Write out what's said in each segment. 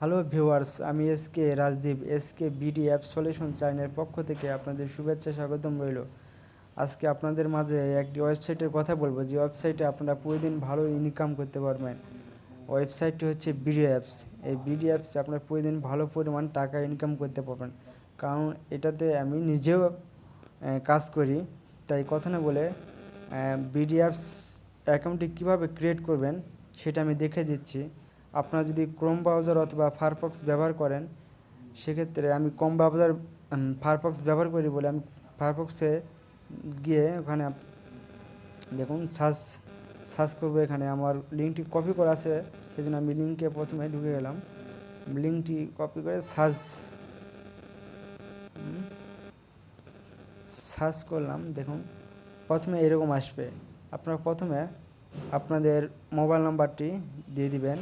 Hello viewers, আমি SK Rajdeep SK BD app solution চ্যানেলের পক্ষ থেকে আপনাদের শুভেচ্ছা স্বাগতম রইল। আজকে আপনাদের মাঝে একটি ওয়েবসাইটের কথা বলবো, যে ওয়েবসাইটে আপনারা প্রতিদিন ভালো ইনকাম করতে পারবেন। ওয়েবসাইটটি হচ্ছে বিডি অ্যাপস। এই বিডি অ্যাপসে আপনারা প্রতিদিন ভালো পরিমাণ টাকা ইনকাম করতে পারবেন, কারণ এটাতে আমি নিজেও কাজ করি। তাই কথা না বলে বিডি অ্যাপস অ্যাকাউন্টটি কীভাবে ক্রিয়েট করবেন সেটা আমি দেখে দিচ্ছি। আপনারা যদি ক্রোম ব্রাউজার অথবা ফায়ারফক্স ব্যবহার করেন, সেক্ষেত্রে আমি ক্রোম ব্রাউজার ফায়ারফক্স ব্যবহার করি বলে আমি ফায়ারফক্সে গিয়ে ওখানে দেখুন সার্চ করবো। এখানে আমার লিঙ্কটি কপি করা আছে, সেজন্য আমি লিঙ্কে প্রথমে ঢুকে গেলাম। লিঙ্কটি কপি করে সার্চ করলাম। দেখুন প্রথমে এরকম আসবে। আপনারা প্রথমে আপনাদের মোবাইল নাম্বারটি দিয়ে দিবেন।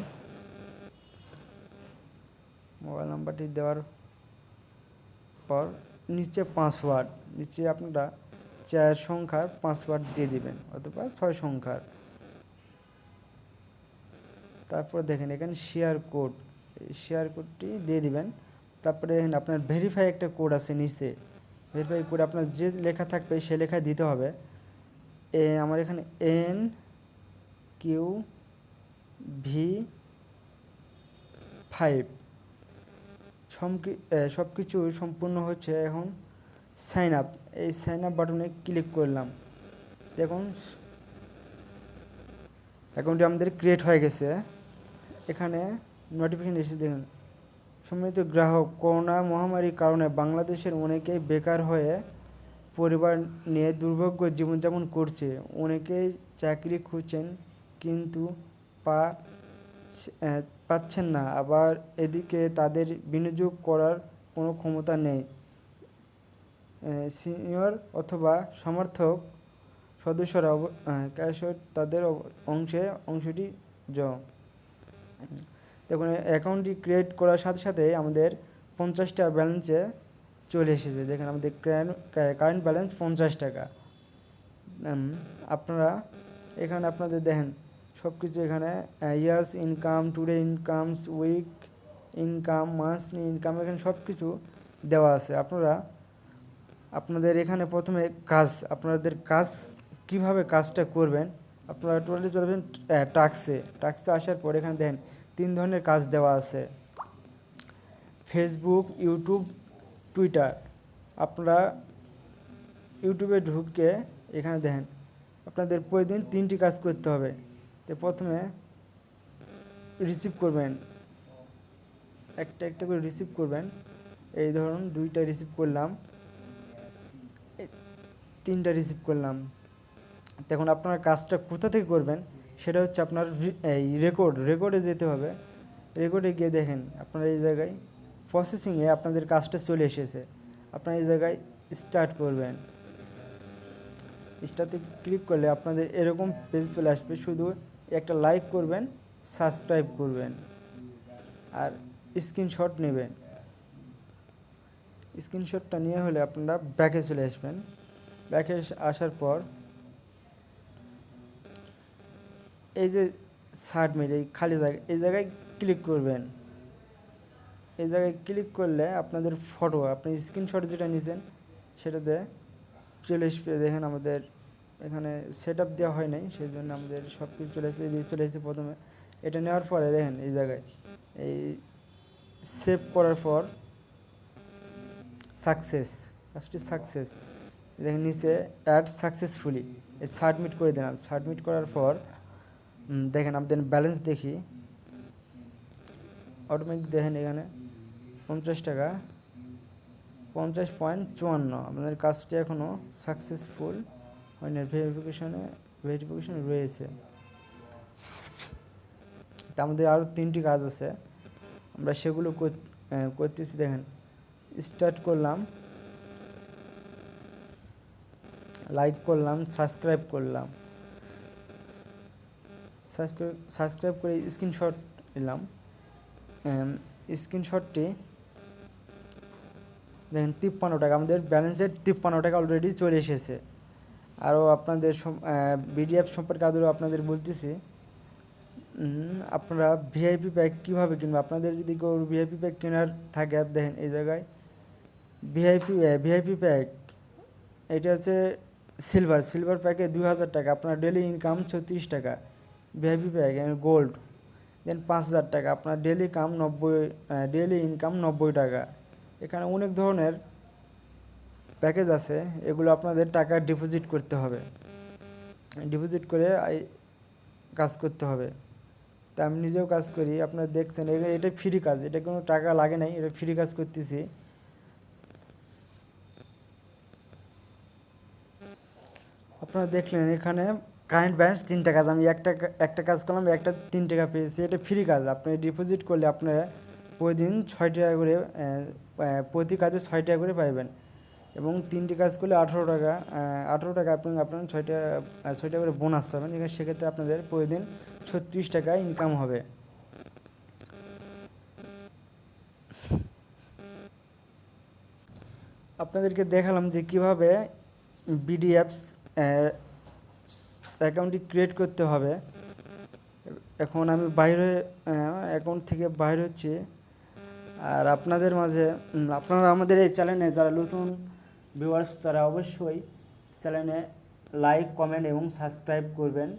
মোবাইল নাম্বারটি দেওয়ার পর নিচে পাসওয়ার্ড, নিচে আপনারা 4 সংখ্যার পাসওয়ার্ড দিয়ে দিবেন অথবা 6 সংখ্যার। তারপর দেখেন এখানে শেয়ার কোড, শেয়ার কোডটি দিয়ে দিবেন। তারপরে আপনার ভেরিফাই একটা কোড আছে নিচে, ভেরিফাই কোড আপনার যে লেখা থাকবে সে লেখা দিতে হবে। আমার এখানে NQV5 সব কিছু সম্পূর্ণ হচ্ছে। এখন সাইন আপ, এই সাইন আপ বাটনে ক্লিক করলাম। দেখুন অ্যাকাউন্টটি আমাদের ক্রিয়েট হয়ে গেছে। এখানে নোটিফিকেশন এসেছে। দেখুন, সম্মানিত গ্রাহক, করোনা মহামারীর কারণে বাংলাদেশের অনেকেই বেকার হয়ে পরিবার নিয়ে দুর্ভোগ্য জীবনযাপন করছে। অনেকেই চাকরি খুঁজছেন কিন্তু পাচ্ছেন না, আবার এদিকে তাদের বিনিয়োগ করার কোনো ক্ষমতা নেই। সিনিয়র অথবা সমর্থক সদস্যরা ক্যাশ তাদের অংশটি দেখুন অ্যাকাউন্টটি ক্রিয়েট করার সাথে সাথে আমাদের 50 টাকা ব্যালেন্সে চলে এসেছে। দেখেন আমাদের কারেন্ট ব্যালেন্স 50 টাকা। আপনারা এখানে আপনাদের দেখেন সব কিছু এখানে years income, today incomes, week income, monthly income, এখানে সব কিছু দেওয়া আছে। আপনাদের এখানে প্রথমে আপনাদের কাজ কিভাবে কাজটা করবেন, আপনারা টোটালি চলবেন টাক্সে আসার পর এখানে দেখেন 3 ধরনের কাজ দেওয়া আছে: ফেসবুক, ইউটিউব, টুইটার। আপনারা ইউটিউবে ঢুকে এখানে দেখেন আপনাদের প্রতিদিন 3টি কাজ করতে হবে। তো প্রথমে রিসিভ করবেন, একটা করে রিসিভ করবেন। এই ধরুন 2টা রিসিভ করলাম, 3টা রিসিভ করলাম। দেখুন আপনার কাজটা কোথা থেকে করবেন সেটা হচ্ছে আপনার এই রেকর্ডে যেতে হবে। রেকর্ডে গিয়ে দেখেন আপনারা এই জায়গায় প্রসেসিংয়ে আপনাদের কাজটা চলে এসেছে। আপনারা এই জায়গায় স্টার্ট করবেন। স্টার্টে ক্লিক করলে আপনাদের এরকম পেজ চলে আসবে। শুধু একটা লাইক করবেন, সাবস্ক্রাইব করবেন আর স্ক্রিনশট নেবেন। স্ক্রিনশটটা নিয়ে হলে আপনারা ব্যাকে চলে আসবেন। ব্যাকে আসার পর এই যে সাবমিট, এই খালি জায়গা, এই জায়গায় ক্লিক করবেন। এই জায়গায় ক্লিক করলে আপনাদের ফটো, আপনি স্ক্রিনশট যেটা নিয়েছেন সেটাতে চলে আসবে। দেখেন আমাদের এখানে সেট আপ দেওয়া হয় নাই, সেই জন্য আমাদের সব কিছু চলে এসেছে। প্রথমে এটা নেওয়ার পরে দেখেন এই জায়গায় এই সেভ করার পর সাকসেস দেখেন নিচে অ্যাড সাকসেসফুলি, এই সাবমিট করে দিলাম। সাবমিট করার পর দেখেন আমাদের ব্যালেন্স দেখি, অটোমেটিক দেখেন এখানে 50 টাকা 50.54। আপনাদের কাজটি এখনও সাকসেসফুল হয়নি, ভেরিফিকেশন রয়েছে। তা আমাদের আরও 3টি কাজ আছে, আমরা সেগুলো করতেছি। দেখেন স্টার্ট করলাম, লাইক করলাম, সাবস্ক্রাইব করলাম। সাবস্ক্রাইব করে স্ক্রিনশট নিলাম। স্ক্রিনশটটি দেখেন 53 টাকা, আমাদের ব্যালেন্সের 53 টাকা অলরেডি চলে এসেছে। আরও আপনাদের বিডিএফ সম্পর্কে আরও আপনাদের বলতেছি। আপনারা ভিআইপি প্যাক কীভাবে কিনবেন, আপনাদের যদি কেউ ভিআইপি প্যাক কেনার থাকে দেখেন এই জায়গায় ভিআইপি প্যাক, এটা হচ্ছে সিলভার প্যাকে 2000 টাকা, আপনার ডেলি ইনকাম 36 টাকা। ভিআইপি প্যাক গোল্ড দেন 5000 টাকা, আপনার ডেলি ইনকাম 90 টাকা। এখানে অনেক ধরনের প্যাকেজ আছে, এগুলো আপনাদের টাকা ডিপোজিট করতে হবে, ডিপোজিট করে কাজ করতে হবে। তা আমি নিজেও কাজ করি, আপনারা দেখছেন এটা ফ্রি কাজ, এটা কোনো টাকা লাগে নাই, এটা ফ্রি কাজ করতেছি। আপনারা দেখলেন এখানে কারেন্ট ব্যালেন্স 3 টাকা, আমি একটা কাজ করলাম, একটা 3 টাকা পেয়েছি, এটা ফ্রি কাজ। আপনি ডিপোজিট করলে আপনারা প্রতিদিন 6 টাকা করে, প্রতি কাজে 6 টাকা করে পাইবেন, এবং 3টি কাজ করলে 18 টাকা, 18 টাকা আপনার 6 টাকা করে বোনাস পাবেন। এখানে সেক্ষেত্রে আপনাদের প্রতিদিন 36 টাকা ইনকাম হবে। আপনাদেরকে দেখালাম যে কিভাবে বিডিএফস অ্যাকাউন্টটি ক্রিয়েট করতে হবে। এখন আমি বাইরে অ্যাকাউন্ট থেকে বাইরে হচ্ছি, আর আপনাদের মাঝে আপনারা আমাদের এই চ্যানেলে যারা নতুন ভিউয়ার্স তারা অবশ্যই চ্যানেলে লাইক, কমেন্ট এবং সাবস্ক্রাইব করবেন।